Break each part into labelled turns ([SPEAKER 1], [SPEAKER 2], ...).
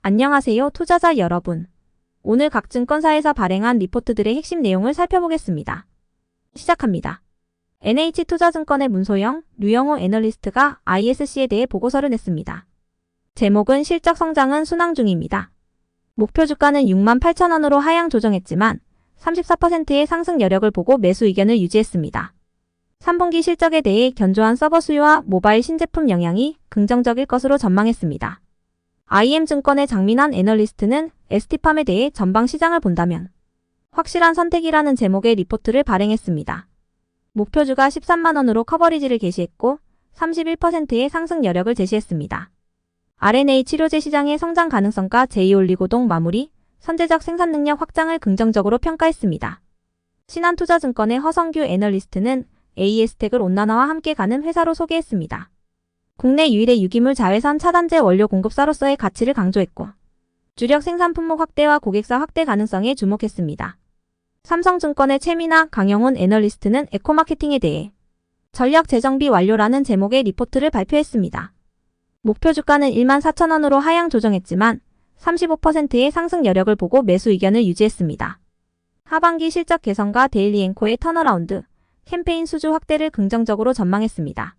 [SPEAKER 1] 안녕하세요, 투자자 여러분. 오늘 각 증권사에서 발행한 리포트들의 핵심 내용을 살펴보겠습니다. 시작합니다. NH투자증권의 문소영, 류영호 애널리스트가 ISC에 대해 보고서를 냈습니다. 제목은 실적 성장은 순항 중입니다. 목표 주가는 68,000원으로 하향 조정했지만 34%의 상승 여력을 보고 매수 의견을 유지했습니다. 3분기 실적에 대해 견조한 서버 수요와 모바일 신제품 영향이 긍정적일 것으로 전망했습니다. IM증권의 장민환 애널리스트는 ST팜에 대해 전방 시장을 본다면 확실한 선택이라는 제목의 리포트를 발행했습니다. 목표주가 13만원으로 커버리지를 게시했고 31%의 상승 여력을 제시했습니다. RNA 치료제 시장의 성장 가능성과 제2올리고동 마무리, 선제적 생산 능력 확장을 긍정적으로 평가했습니다. 신한투자증권의 허성규 애널리스트는 AS텍을 온난화와 함께 가는 회사로 소개했습니다. 국내 유일의 유기물 자외선 차단제 원료 공급사로서의 가치를 강조했고 주력 생산 품목 확대와 고객사 확대 가능성에 주목했습니다. 삼성증권의 최민아, 강영훈 애널리스트는 에코마케팅에 대해 전력 재정비 완료라는 제목의 리포트를 발표했습니다. 목표 주가는 14,000원으로 하향 조정했지만 35%의 상승 여력을 보고 매수 의견을 유지했습니다. 하반기 실적 개선과 데일리앵코의 턴어라운드, 캠페인 수주 확대를 긍정적으로 전망했습니다.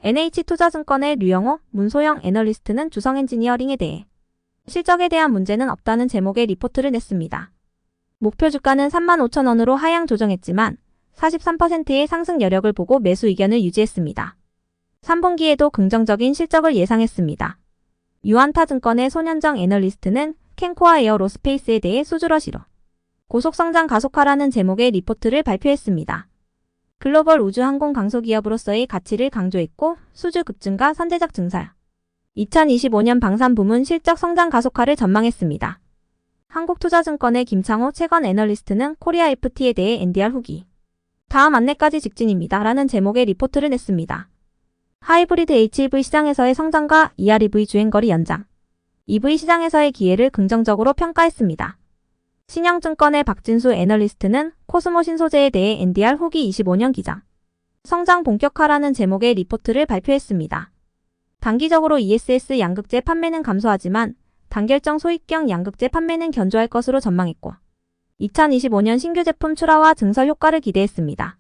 [SPEAKER 1] NH투자증권의 류영호, 문소영 애널리스트는 주성엔지니어링에 대해 실적에 대한 문제는 없다는 제목의 리포트를 냈습니다. 목표 주가는 35,000원으로 하향 조정했지만 43%의 상승 여력을 보고 매수 의견을 유지했습니다. 3분기에도 긍정적인 실적을 예상했습니다. 유안타증권의 손현정 애널리스트는 캔코아 에어로스페이스에 대해 수주러시로 고속성장 가속화라는 제목의 리포트를 발표했습니다. 글로벌 우주항공 강소기업으로서의 가치를 강조했고 수주 급증과 선제적 증설, 2025년 방산 부문 실적 성장 가속화를 전망했습니다. 한국투자증권의 김창호 채권 애널리스트는 코리아 FT에 대해 NDR 후기, 다음 안내까지 직진입니다. 라는 제목의 리포트를 냈습니다. 하이브리드 HEV 시장에서의 성장과 EREV 주행거리 연장, EV 시장에서의 기회를 긍정적으로 평가했습니다. 신영증권의 박진수 애널리스트는 코스모 신소재에 대해 NDR 후기 25년 기장, 성장 본격화라는 제목의 리포트를 발표했습니다. 단기적으로 ESS 양극재 판매는 감소하지만 단결정 소액경 양극재 판매는 견조할 것으로 전망했고 2025년 신규 제품 출하와 증설 효과를 기대했습니다.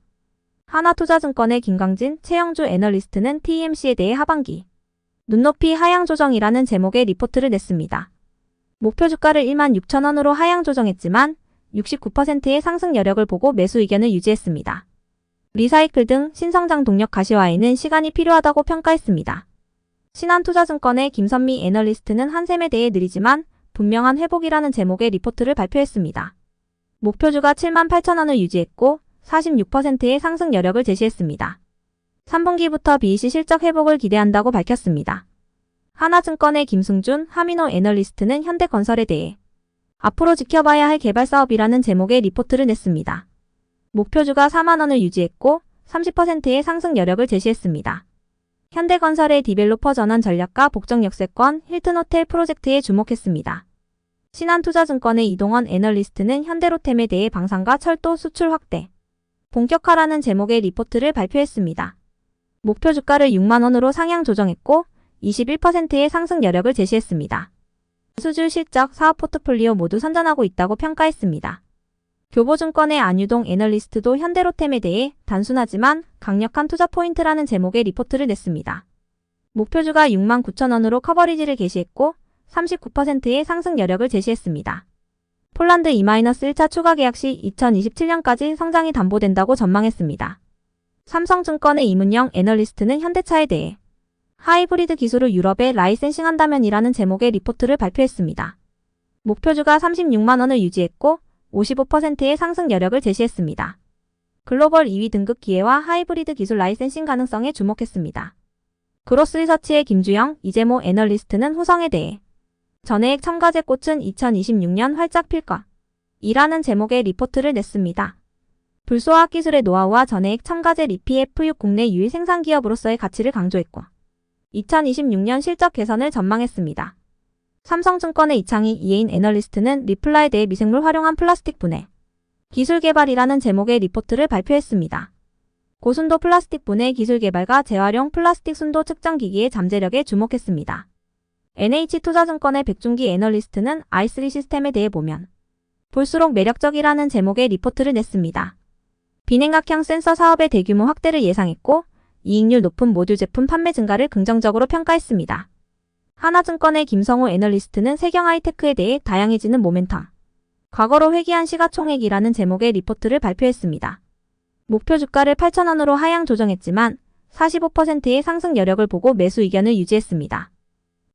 [SPEAKER 1] 하나투자증권의 김광진, 최영주 애널리스트는 TMC에 대해 하반기 눈높이 하향 조정이라는 제목의 리포트를 냈습니다. 목표 주가를 16,000원으로 하향 조정했지만 69%의 상승 여력을 보고 매수 의견을 유지했습니다. 리사이클 등 신성장 동력 가시화에는 시간이 필요하다고 평가했습니다. 신한투자증권의 김선미 애널리스트는 한샘에 대해 느리지만 분명한 회복이라는 제목의 리포트를 발표했습니다. 목표주가 78,000원을 유지했고 46%의 상승 여력을 제시했습니다. 3분기부터 BEC 실적 회복을 기대한다고 밝혔습니다. 하나증권의 김승준, 하민호 애널리스트는 현대건설에 대해 앞으로 지켜봐야 할 개발 사업이라는 제목의 리포트를 냈습니다. 목표주가 4만원을 유지했고 30%의 상승 여력을 제시했습니다. 현대건설의 디벨로퍼 전환 전략과 복정 역세권, 힐튼호텔 프로젝트에 주목했습니다. 신한투자증권의 이동원 애널리스트는 현대로템에 대해 방산과 철도 수출 확대, 본격화라는 제목의 리포트를 발표했습니다. 목표 주가를 6만원으로 상향 조정했고 21%의 상승 여력을 제시했습니다. 수주 실적, 사업 포트폴리오 모두 선전하고 있다고 평가했습니다. 교보증권의 안유동 애널리스트도 현대로템에 대해 단순하지만 강력한 투자 포인트라는 제목의 리포트를 냈습니다. 목표주가 69,000원으로 커버리지를 게시했고 39%의 상승 여력을 제시했습니다. 폴란드 E-1차 추가 계약 시 2027년까지 성장이 담보된다고 전망했습니다. 삼성증권의 이문영 애널리스트는 현대차에 대해 하이브리드 기술을 유럽에 라이센싱한다면이라는 제목의 리포트를 발표했습니다. 목표주가 36만원을 유지했고 55%의 상승 여력을 제시했습니다. 글로벌 2위 등급 기회와 하이브리드 기술 라이센싱 가능성에 주목했습니다. 그로스리서치의 김주영, 이재모 애널리스트는 후성에 대해 전해액 첨가제 꽃은 2026년 활짝 필 것이라는 제목의 리포트를 냈습니다. 불소화학 기술의 노하우와 전해액 첨가제 리PF6 국내 유일 생산 기업으로서의 가치를 강조했고 2026년 실적 개선을 전망했습니다. 삼성증권의 이창희 이혜인 애널리스트는 리플라에 대해 미생물 활용한 플라스틱 분해 기술 개발이라는 제목의 리포트를 발표했습니다. 고순도 플라스틱 분해 기술 개발과 재활용 플라스틱 순도 측정 기기의 잠재력에 주목했습니다. NH투자증권의 백준기 애널리스트는 i3 시스템에 대해 보면 볼수록 매력적이라는 제목의 리포트를 냈습니다. 비냉각형 센서 사업의 대규모 확대를 예상했고 이익률 높은 모듈 제품 판매 증가를 긍정적으로 평가했습니다. 하나증권의 김성호 애널리스트는 세경하이테크에 대해 다양해지는 모멘텀, 과거로 회귀한 시가총액이라는 제목의 리포트를 발표했습니다. 목표 주가를 8,000원으로 하향 조정했지만 45%의 상승 여력을 보고 매수 의견을 유지했습니다.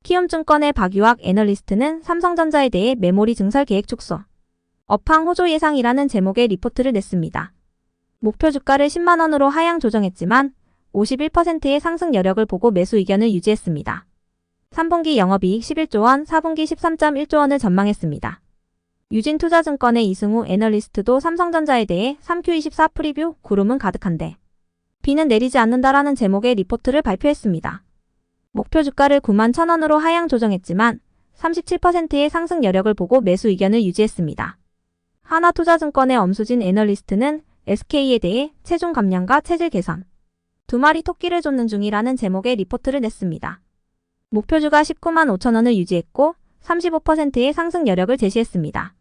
[SPEAKER 1] 키움증권의 박유학 애널리스트는 삼성전자에 대해 메모리 증설 계획 축소, 업황 호조 예상이라는 제목의 리포트를 냈습니다. 목표 주가를 10만원으로 하향 조정했지만 51%의 상승 여력을 보고 매수 의견을 유지했습니다. 3분기 영업이익 11조 원, 4분기 13.1조 원을 전망했습니다. 유진투자증권의 이승우 애널리스트도 삼성전자에 대해 3Q24 프리뷰 구름은 가득한데 비는 내리지 않는다라는 제목의 리포트를 발표했습니다. 목표 주가를 91,000원으로 하향 조정했지만 37%의 상승 여력을 보고 매수 의견을 유지했습니다. 하나투자증권의 엄수진 애널리스트는 SK에 대해 체중 감량과 체질 개선, 두 마리 토끼를 쫓는 중이라는 제목의 리포트를 냈습니다. 목표 주가 19만 5천원을 유지했고 35%의 상승 여력을 제시했습니다.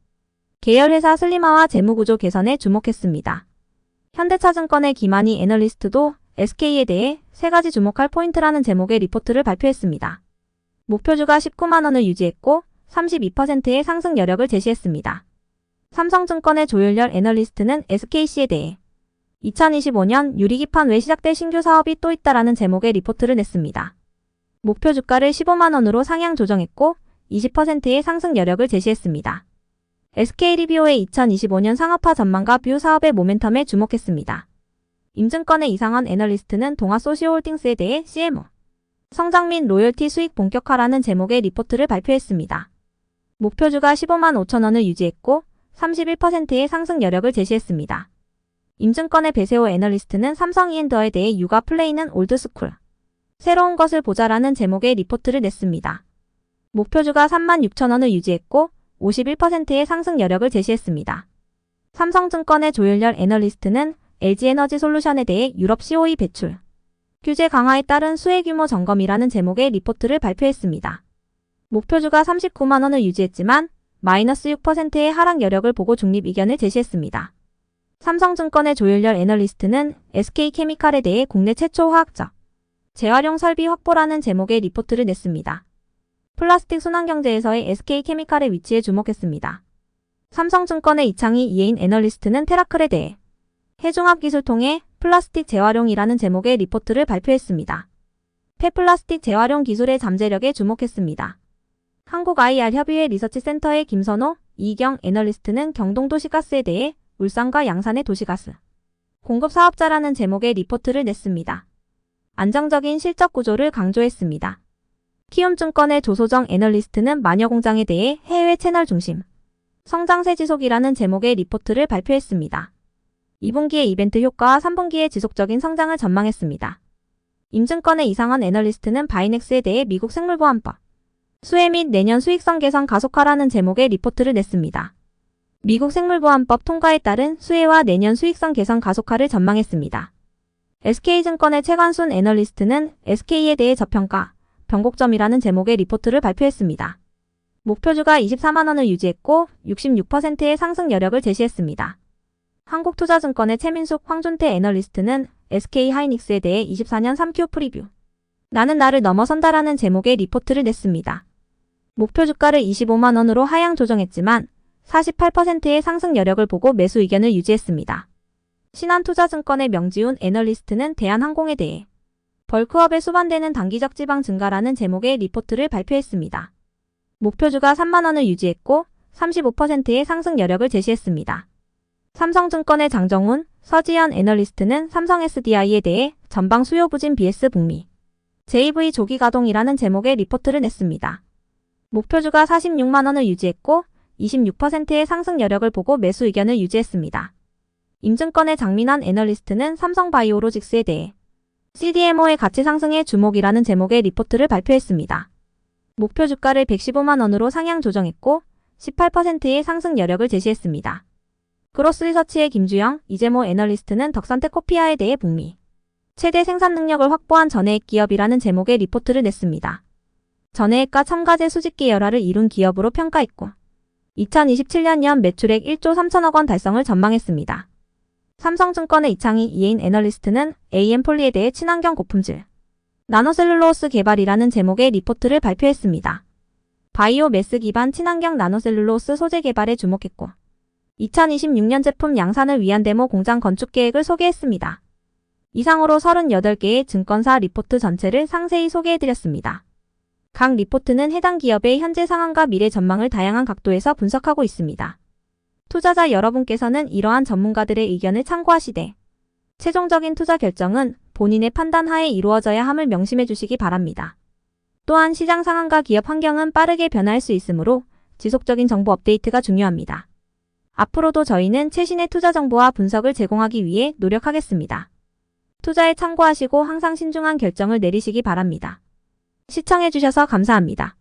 [SPEAKER 1] 계열회사 슬림화와 재무구조 개선에 주목했습니다. 현대차증권의 김한희 애널리스트도 SK에 대해 세 가지 주목할 포인트라는 제목의 리포트를 발표했습니다. 목표 주가 19만원을 유지했고 32%의 상승 여력을 제시했습니다. 삼성증권의 조윤열 애널리스트는 SKC에 대해 2025년 유리기판 외 시작될 신규 사업이 또 있다라는 제목의 리포트를 냈습니다. 목표 주가를 15만원으로 상향 조정했고 20%의 상승 여력을 제시했습니다. SK리비오의 2025년 상업화 전망과 뷰 사업의 모멘텀에 주목했습니다. 임증권의 이상원 애널리스트는 동아소시오홀딩스에 대해 CMO, 성장 및 로열티 수익 본격화라는 제목의 리포트를 발표했습니다. 목표 주가 15만 5천원을 유지했고 31%의 상승 여력을 제시했습니다. 임증권의 배세호 애널리스트는 삼성이엔더에 대해 육아 플레이는 올드스쿨, 새로운 것을 보자라는 제목의 리포트를 냈습니다. 목표 주가 36,000원을 유지했고 51%의 상승 여력을 제시했습니다. 삼성증권의 조윤열 애널리스트는 LG에너지솔루션에 대해 유럽 COE 배출, 규제 강화에 따른 수혜 규모 점검이라는 제목의 리포트를 발표했습니다. 목표 주가 39만원을 유지했지만 마이너스 6%의 하락 여력을 보고 중립 의견을 제시했습니다. 삼성증권의 조윤열 애널리스트는 SK케미칼에 대해 국내 최초 화학적 재활용 설비 확보라는 제목의 리포트를 냈습니다. 플라스틱 순환경제에서의 SK케미칼의 위치에 주목했습니다. 삼성증권의 이창희 이혜인 애널리스트는 테라클에 대해 해중합 기술 통해 플라스틱 재활용이라는 제목의 리포트를 발표했습니다. 폐플라스틱 재활용 기술의 잠재력에 주목했습니다. 한국IR협의회 리서치센터의 김선호, 이경 애널리스트는 경동도시가스에 대해 울산과 양산의 도시가스 공급 사업자라는 제목의 리포트를 냈습니다. 안정적인 실적 구조를 강조했습니다. 키움증권의 조소정 애널리스트는 마녀공장에 대해 해외 채널 중심, 성장세 지속이라는 제목의 리포트를 발표했습니다. 2분기의 이벤트 효과와 3분기의 지속적인 성장을 전망했습니다. 임증권의 이상원 애널리스트는 바이넥스에 대해 미국 생물보안법, 수혜 및 내년 수익성 개선 가속화라는 제목의 리포트를 냈습니다. 미국 생물보안법 통과에 따른 수혜와 내년 수익성 개선 가속화를 전망했습니다. SK증권의 최관순 애널리스트는 SK에 대해 저평가, 변곡점이라는 제목의 리포트를 발표했습니다. 목표 주가 24만원을 유지했고 66%의 상승 여력을 제시했습니다. 한국투자증권의 최민숙 황준태 애널리스트는 SK하이닉스에 대해 24년 3Q 프리뷰, 나는 나를 넘어선다라는 제목의 리포트를 냈습니다. 목표 주가를 25만원으로 하향 조정했지만 48%의 상승 여력을 보고 매수 의견을 유지했습니다. 신한투자증권의 명지훈 애널리스트는 대한항공에 대해 벌크업에 수반되는 단기적 지방 증가라는 제목의 리포트를 발표했습니다. 목표 주가 3만원을 유지했고 35%의 상승 여력을 제시했습니다. 삼성증권의 장정훈, 서지현 애널리스트는 삼성 SDI에 대해 전방 수요 부진 BS 북미, JV 조기 가동이라는 제목의 리포트를 냈습니다. 목표 주가 46만원을 유지했고 26%의 상승 여력을 보고 매수 의견을 유지했습니다. 임증권의 장민환 애널리스트는 삼성바이오로직스에 대해 CDMO의 가치 상승에 주목이라는 제목의 리포트를 발표했습니다. 목표 주가를 115만원으로 상향 조정했고 18%의 상승 여력을 제시했습니다. 그로스리서치의 김주영, 이재모 애널리스트는 덕산테코피아에 대해 북미 최대 생산 능력을 확보한 전해액 기업이라는 제목의 리포트를 냈습니다. 전해액과 첨가제 수직 계열화를 이룬 기업으로 평가했고 2027년 연 매출액 1조 3천억 원 달성을 전망했습니다. 삼성증권의 이창희 이혜인 애널리스트는 AM폴리에 대해 친환경 고품질 나노셀룰로스 개발이라는 제목의 리포트를 발표했습니다. 바이오 매스 기반 친환경 나노셀룰로스 소재 개발에 주목했고 2026년 제품 양산을 위한 데모 공장 건축 계획을 소개했습니다. 이상으로 38개의 증권사 리포트 전체를 상세히 소개해드렸습니다. 각 리포트는 해당 기업의 현재 상황과 미래 전망을 다양한 각도에서 분석하고 있습니다. 투자자 여러분께서는 이러한 전문가들의 의견을 참고하시되 최종적인 투자 결정은 본인의 판단 하에 이루어져야 함을 명심해 주시기 바랍니다. 또한 시장 상황과 기업 환경은 빠르게 변화할 수 있으므로 지속적인 정보 업데이트가 중요합니다. 앞으로도 저희는 최신의 투자 정보와 분석을 제공하기 위해 노력하겠습니다. 투자에 참고하시고 항상 신중한 결정을 내리시기 바랍니다. 시청해주셔서 감사합니다.